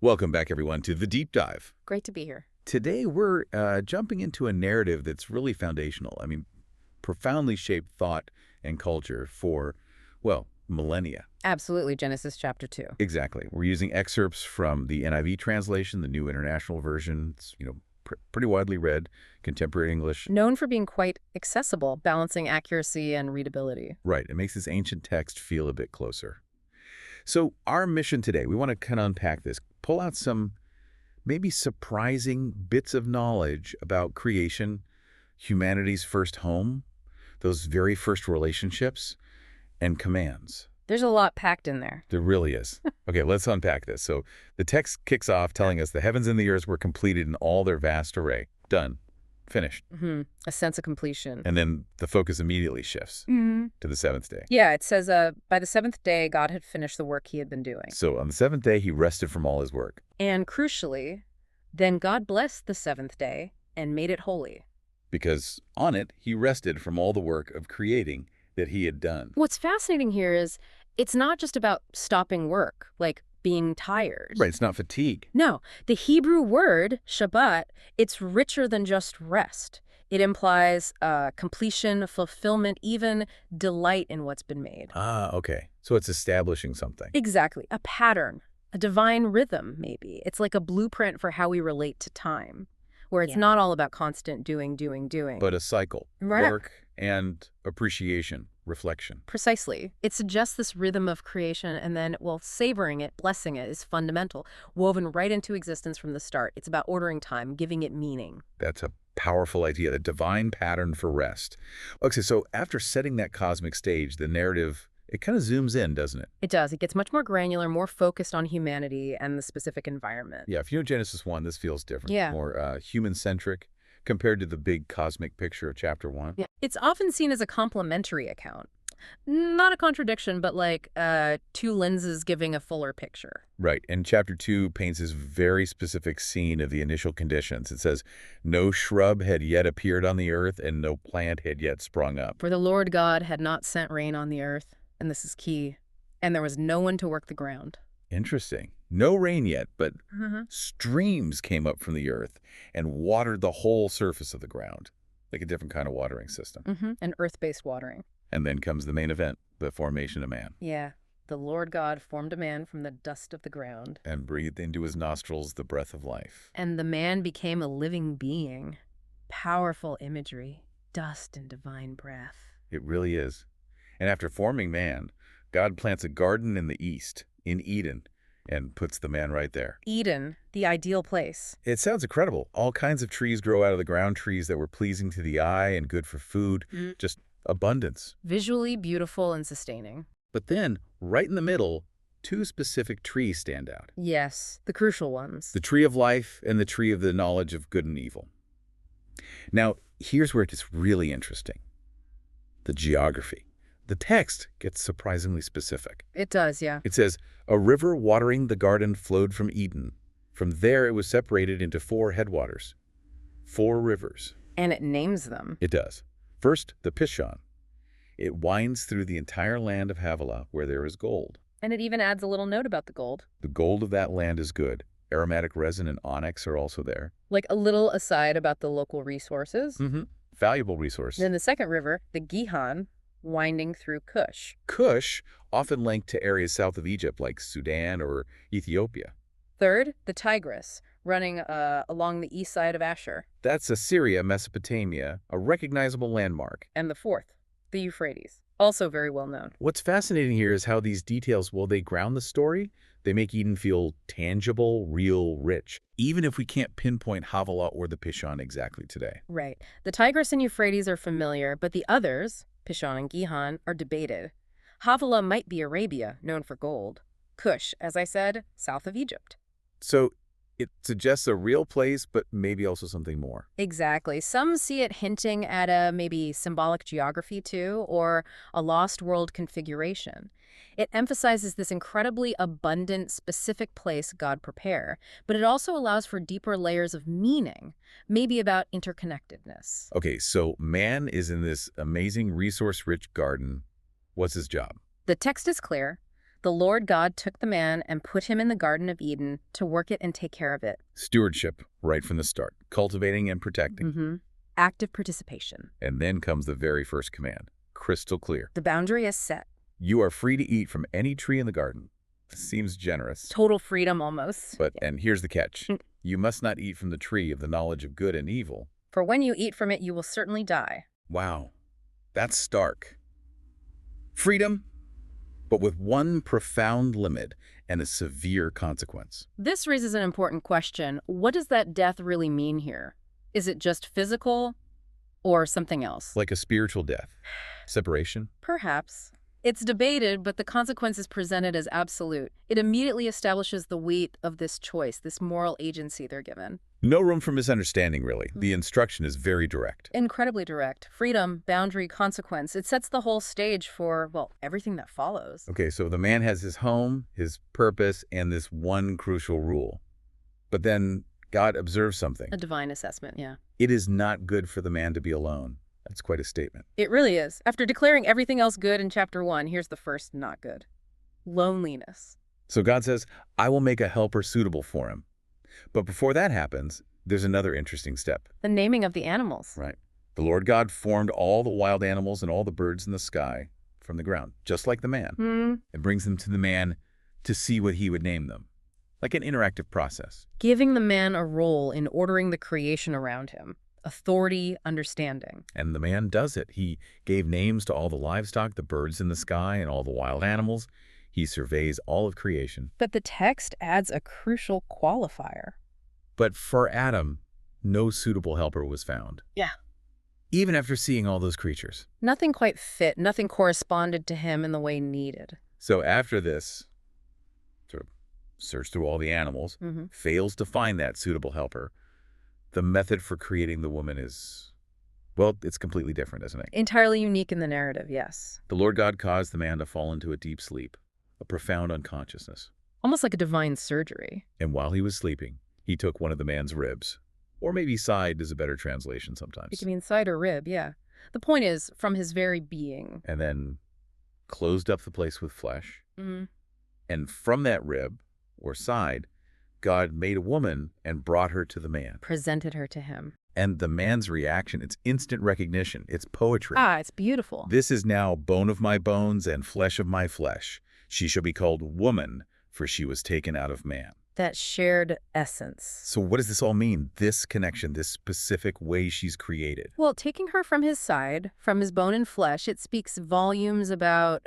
Welcome back, everyone, to The Deep Dive. Great to be here. Today, we're jumping into a narrative that's really foundational. I mean, profoundly shaped thought and culture for, well, millennia. Absolutely, Genesis chapter 2. Exactly. We're using excerpts from the NIV translation, the New International Version. It's, pretty widely read, contemporary English. Known for being quite accessible, balancing accuracy and readability. Right. It makes this ancient text feel a bit closer. So our mission today, we want to kind of unpack this, pull out some maybe surprising bits of knowledge about creation, humanity's first home, those very first relationships, and commands. There's a lot packed in there. There really is. Okay, let's unpack this. So the text kicks off telling us the heavens and the earth were completed in all their vast array. Done. Finished. A sense of completion. And then the focus immediately shifts to the seventh day. Yeah, it says, by the seventh day, God had finished the work he had been doing. So on the seventh day, he rested from all his work. And crucially, then God blessed the seventh day and made it holy. Because on it, he rested from all the work of creating that he had done. What's fascinating here is it's not just about stopping work, like being tired. Right, it's not fatigue. No, the Hebrew word, Shabbat, it's richer than just rest. It implies completion, fulfillment, even delight in what's been made. Ah, okay. So it's establishing something. Exactly. A pattern, a divine rhythm, maybe. It's like a blueprint for how we relate to time, where it's not all about constant doing. But a cycle. Right. Work and appreciation, reflection. Precisely. It suggests this rhythm of creation, and then, well, savoring it, blessing it is fundamental, woven right into existence from the start. It's about ordering time, giving it meaning. That's a powerful idea, the divine pattern for rest. Okay, so after setting that cosmic stage, the narrative, it kind of zooms in, doesn't it? It does. It gets much more granular, more focused on humanity and the specific environment. Yeah, if you know Genesis 1, this feels different. Yeah. More human-centric compared to the big cosmic picture of chapter 1. Yeah. It's often seen as a complementary account. Not a contradiction, but like two lenses giving a fuller picture. Right, and chapter 2 paints this very specific scene of the initial conditions. It says, no shrub had yet appeared on the earth, and no plant had yet sprung up. For the Lord God had not sent rain on the earth, and this is key, and there was no one to work the ground. Interesting. No rain yet, but streams came up from the earth and watered the whole surface of the ground, like a different kind of watering system. An earth-based watering. And then comes the main event, the formation of man. Yeah. The Lord God formed a man from the dust of the ground. And breathed into his nostrils the breath of life. And the man became a living being. Powerful imagery, dust and divine breath. It really is. And after forming man, God plants a garden in the east, in Eden, and puts the man right there. Eden, the ideal place. It sounds incredible. All kinds of trees grow out of the ground, trees that were pleasing to the eye and good for food. Just abundance. Visually beautiful and sustaining. But then, right in the middle, two specific trees stand out. Yes, the crucial ones. The tree of life and the tree of the knowledge of good and evil. Now, here's where it gets really interesting. The geography. The text gets surprisingly specific. It does, yeah. It says, a river watering the garden flowed from Eden. From there it was separated into 4 headwaters. 4 rivers. And it names them. It does. First, the Pishon. It winds through the entire land of Havilah where there is gold. And it even adds a little note about the gold. The gold of that land is good. Aromatic resin and onyx are also there. Like a little aside about the local resources. Valuable resource. Then the second river, the Gihon, winding through Cush. Cush, often linked to areas south of Egypt like Sudan or Ethiopia. Third, the Tigris, running along the east side of Ashur. That's Assyria, Mesopotamia, a recognizable landmark. And the fourth, the Euphrates, also very well known. What's fascinating here is how these details, well, they ground the story. They make Eden feel tangible, real, rich, even if we can't pinpoint Havilah or the Pishon exactly today. Right. The Tigris and Euphrates are familiar, but the others, Pishon and Gihon, are debated. Havilah might be Arabia, known for gold. Cush, as I said, south of Egypt. So it suggests a real place, but maybe also something more. Exactly. Some see it hinting at a maybe symbolic geography too, or a lost world configuration. It emphasizes this incredibly abundant, specific place God prepared, but it also allows for deeper layers of meaning, maybe about interconnectedness. Okay, so man is in this amazing resource-rich garden. What's his job? The text is clear. The Lord God took the man and put him in the Garden of Eden to work it and take care of it. Stewardship right from the start, cultivating and protecting. Mm-hmm. Active participation. And then comes the very first command, crystal clear. The boundary is set. You are free to eat from any tree in the garden. Seems generous. Total freedom almost. But, and here's the catch, you must not eat from the tree of the knowledge of good and evil. For when you eat from it, you will certainly die. Wow, that's stark. Freedom, but with one profound limit and a severe consequence. This raises an important question. What does that death really mean here? Is it just physical or something else? Like a spiritual death. Separation? Perhaps. It's debated, but the consequence is presented as absolute. It immediately establishes the weight of this choice, this moral agency they're given. No room for misunderstanding, really. The instruction is very direct. Incredibly direct. Freedom, boundary, consequence. It sets the whole stage for, well, everything that follows. Okay, so the man has his home, his purpose, and this one crucial rule. But then God observes something. A divine assessment, yeah. It is not good for the man to be alone. That's quite a statement. It really is. After declaring everything else good in chapter 1, here's the first not good. Loneliness. So God says, I will make a helper suitable for him. But before that happens, there's another interesting step. The naming of the animals. Right. The Lord God formed all the wild animals and all the birds in the sky from the ground, just like the man, and brings them to the man to see what he would name them, like an interactive process. Giving the man a role in ordering the creation around him. Authority, understanding. And the man does it. He gave names to all the livestock, the birds in the sky, and all the wild animals. He surveys all of creation. But the text adds a crucial qualifier. But for Adam, no suitable helper was found. Yeah. Even after seeing all those creatures. Nothing quite fit. Nothing corresponded to him in the way needed. So after this, sort of search through all the animals, fails to find that suitable helper, the method for creating the woman is, well, it's completely different, isn't it? Entirely unique in the narrative, yes. The Lord God caused the man to fall into a deep sleep, a profound unconsciousness. Almost like a divine surgery. And while he was sleeping, he took one of the man's ribs. Or maybe side is a better translation It sometimes. can mean side or rib, yeah. The point is, from his very being. And then closed up the place with flesh. And from that rib, or side, God made a woman and brought her to the man. Presented her to him. And the man's reaction, it's instant recognition. It's poetry. Ah, it's beautiful. This is now bone of my bones and flesh of my flesh. She shall be called woman, for she was taken out of man. That shared essence. So what does this all mean? This connection, this specific way she's created. Well, taking her from his side, from his bone and flesh, it speaks volumes about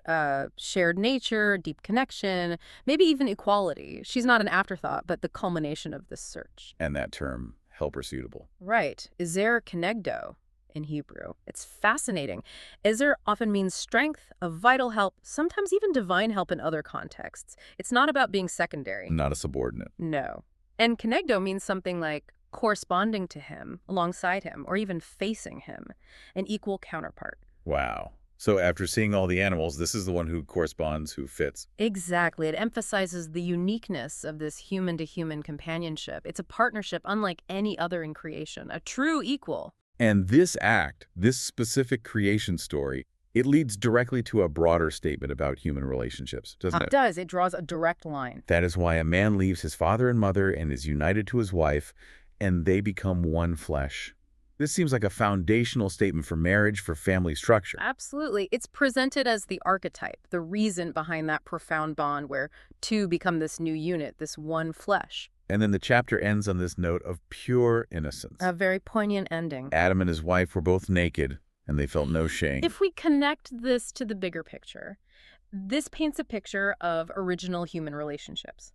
shared nature, deep connection, maybe even equality. She's not an afterthought, but the culmination of this search. And that term, helper suitable. Right. Ezer kenegdo in Hebrew. It's fascinating. Ezer often means strength, a vital help, sometimes even divine help in other contexts. It's not about being secondary. Not a subordinate. No. And kenegdo means something like corresponding to him, alongside him, or even facing him, an equal counterpart. Wow. So after seeing all the animals, this is the one who corresponds, who fits. Exactly. It emphasizes the uniqueness of this human-to-human companionship. It's a partnership unlike any other in creation, a true equal. And this act, this specific creation story, it leads directly to a broader statement about human relationships, doesn't it? It does. It draws a direct line. That is why a man leaves his father and mother and is united to his wife, and they become one flesh. This seems like a foundational statement for marriage, for family structure. Absolutely. It's presented as the archetype, the reason behind that profound bond where two become this new unit, this one flesh. And then the chapter ends on this note of pure innocence. A very poignant ending. Adam and his wife were both naked, and they felt no shame. If we connect this to the bigger picture, this paints a picture of original human relationships.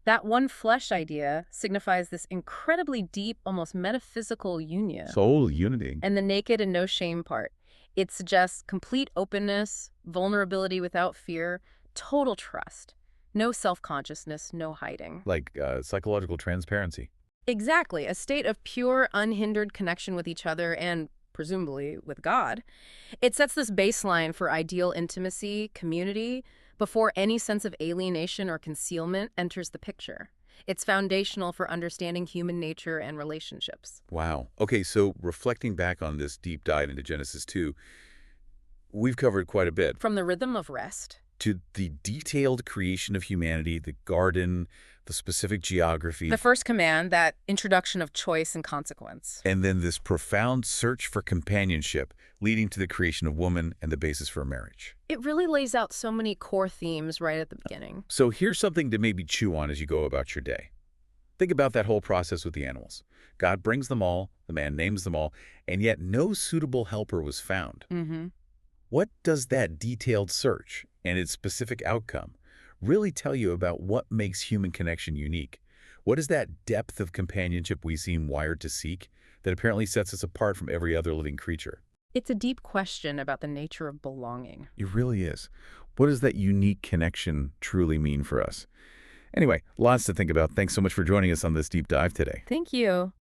That one flesh idea signifies this incredibly deep, almost metaphysical union. Soul unity. And the naked and no shame part. It suggests complete openness, vulnerability without fear, total trust. No self-consciousness, no hiding. Like psychological transparency. Exactly. A state of pure, unhindered connection with each other and, presumably, with God. It sets this baseline for ideal intimacy, community, before any sense of alienation or concealment enters the picture. It's foundational for understanding human nature and relationships. Wow. Okay, so reflecting back on this deep dive into Genesis 2, we've covered quite a bit. From the rhythm of rest to the detailed creation of humanity, the garden, the specific geography, The first command, that introduction of choice and consequence. and then this profound search for companionship leading to the creation of woman and the basis for marriage. It really lays out so many core themes right at the beginning. So here's something to maybe chew on as you go about your day. Think about that whole process with the animals. God brings them all, the man names them all, and yet no suitable helper was found. Mm-hmm. What does that detailed search and its specific outcome really tell you about what makes human connection unique? What is that depth of companionship we seem wired to seek that apparently sets us apart from every other living creature? It's a deep question about the nature of belonging. It really is. What does that unique connection truly mean for us? Anyway, lots to think about. Thanks so much for joining us on this deep dive today. Thank you.